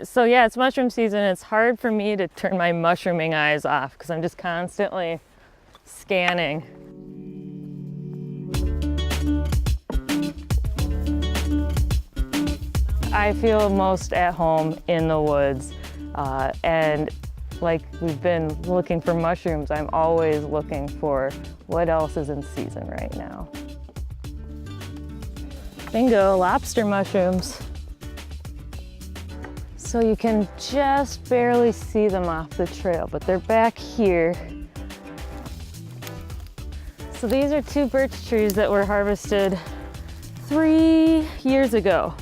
So yeah, it's mushroom season. It's hard for me to turn my mushrooming eyes off because I'm just constantly scanning. I feel most at home in the woods, and like we've been looking for mushrooms, I'm always looking for what else is in season right now. Bingo, lobster mushrooms. So you can just barely see them off the trail, but they're back here. So these are 2 birch trees that were harvested 3 years ago.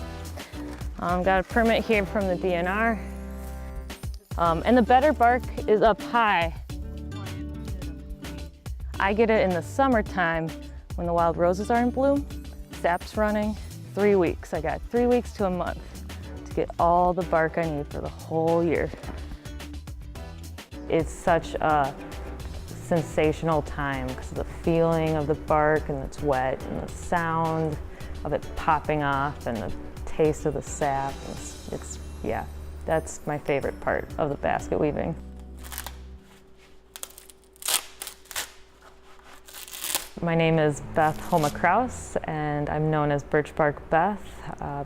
Got a permit here from the DNR. And the better bark is up high. I get it in the summertime when the wild roses are in bloom. Sap's running 3 weeks. I got 3 weeks to a month to get all the bark I need for the whole year. It's such a sensational time because of the feeling of the bark and it's wet and the sound of it popping off and the taste of the sap. Yeah, that's my favorite part of the basket weaving. My name is Beth Marais, and I'm known as Birch Bark Beth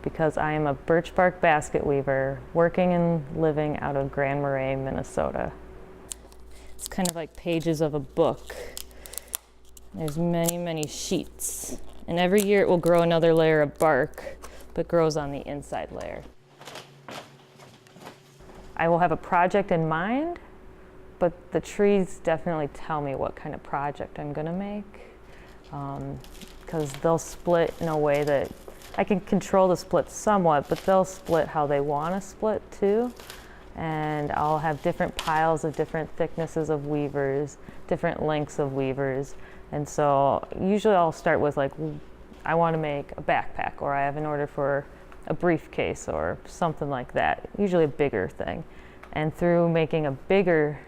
because I am a birch bark basket weaver working and living out of Grand Marais, Minnesota. It's kind of like pages of a book. There's many, many sheets, and every year it will grow another layer of bark, but grows on the inside layer. I will have a project in mind, but the trees definitely tell me what kind of project I'm gonna make, because they'll split in a way that I can control the split somewhat, but they'll split how they wanna split too. And I'll have different piles of different thicknesses of weavers, different lengths of weavers. And so usually I'll start with like, I wanna make a backpack, or I have an order for a briefcase or something like that, usually a bigger thing. And through making a bigger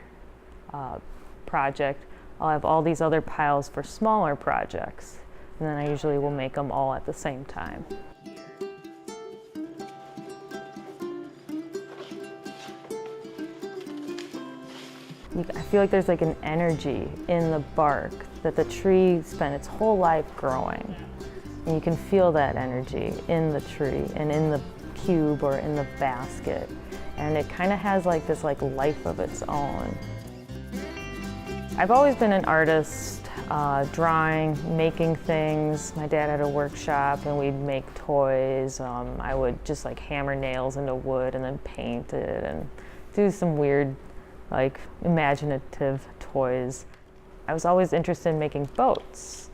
project, I'll have all these other piles for smaller projects. And then I usually will make them all at the same time. I feel like there's like an energy in the bark that the tree spent its whole life growing. And you can feel that energy in the tree and in the cube or in the basket. And it kind of has like this like life of its own. I've always been an artist, drawing, making things. My dad had a workshop and we'd make toys. I would just like hammer nails into wood and then paint it and do some weird, like imaginative toys. I was always interested in making boats.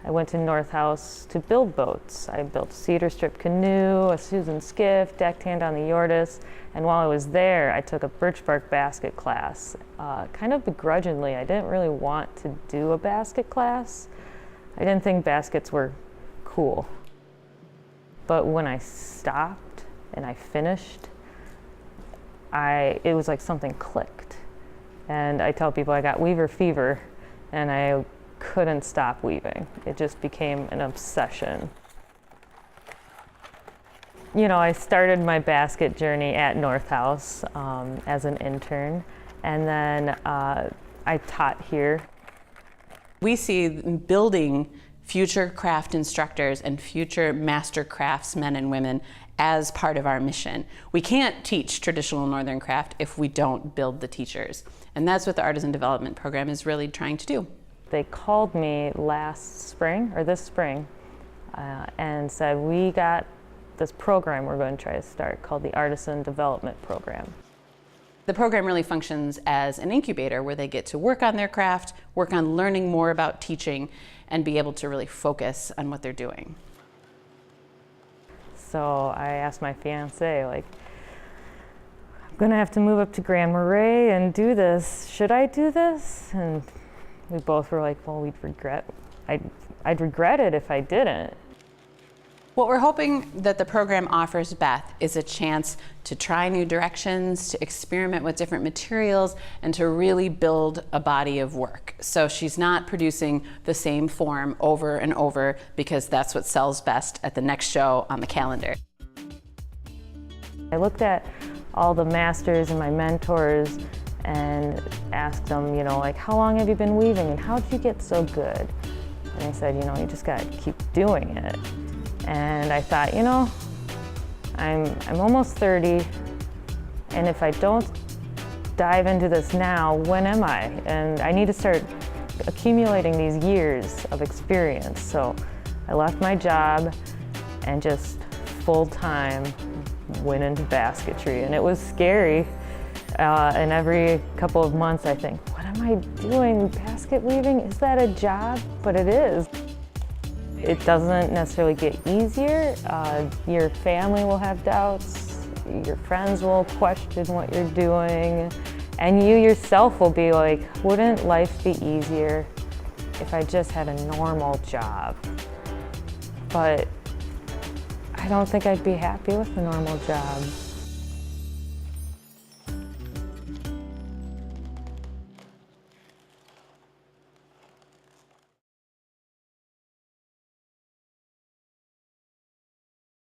I went to North House to build boats. I built a cedar strip canoe, a Susan skiff, decked hand on the Yortis, and while I was there, I took a birch bark basket class, kind of begrudgingly. I didn't really want to do a basket class. I didn't think baskets were cool. But when I stopped and I finished, it was like something clicked. And I tell people I got weaver fever, and I couldn't stop weaving. It just became an obsession. You know, I started my basket journey at North House as an intern, and then I taught here. We see building future craft instructors and future master craftsmen and women as part of our mission. We can't teach traditional Northern craft if we don't build the teachers. And that's what the Artisan Development Program is really trying to do. They called me this spring, and said, we got this program we're going to try to start called the Artisan Development Program. The program really functions as an incubator where they get to work on their craft, work on learning more about teaching, and be able to really focus on what they're doing. So I asked my fiance, like, I'm gonna have to move up to Grand Marais and do this. Should I do this? And we both were like, well, I'd regret it if I didn't. What we're hoping that the program offers Beth is a chance to try new directions, to experiment with different materials, and to really build a body of work. So she's not producing the same form over and over because that's what sells best at the next show on the calendar. I looked at all the masters and my mentors and asked them, you know, like, how long have you been weaving and how did you get so good? And they said, you know, you just gotta keep doing it. And I thought, you know, I'm almost 30, and if I don't dive into this now, when am I? And I need to start accumulating these years of experience. So I left my job and just full-time went into basketry, and it was scary. And every couple of months I think, what am I doing? Basket weaving? Is that a job? But it is. It doesn't necessarily get easier. Your family will have doubts. Your friends will question what you're doing. And you yourself will be like, wouldn't life be easier if I just had a normal job? But I don't think I'd be happy with a normal job.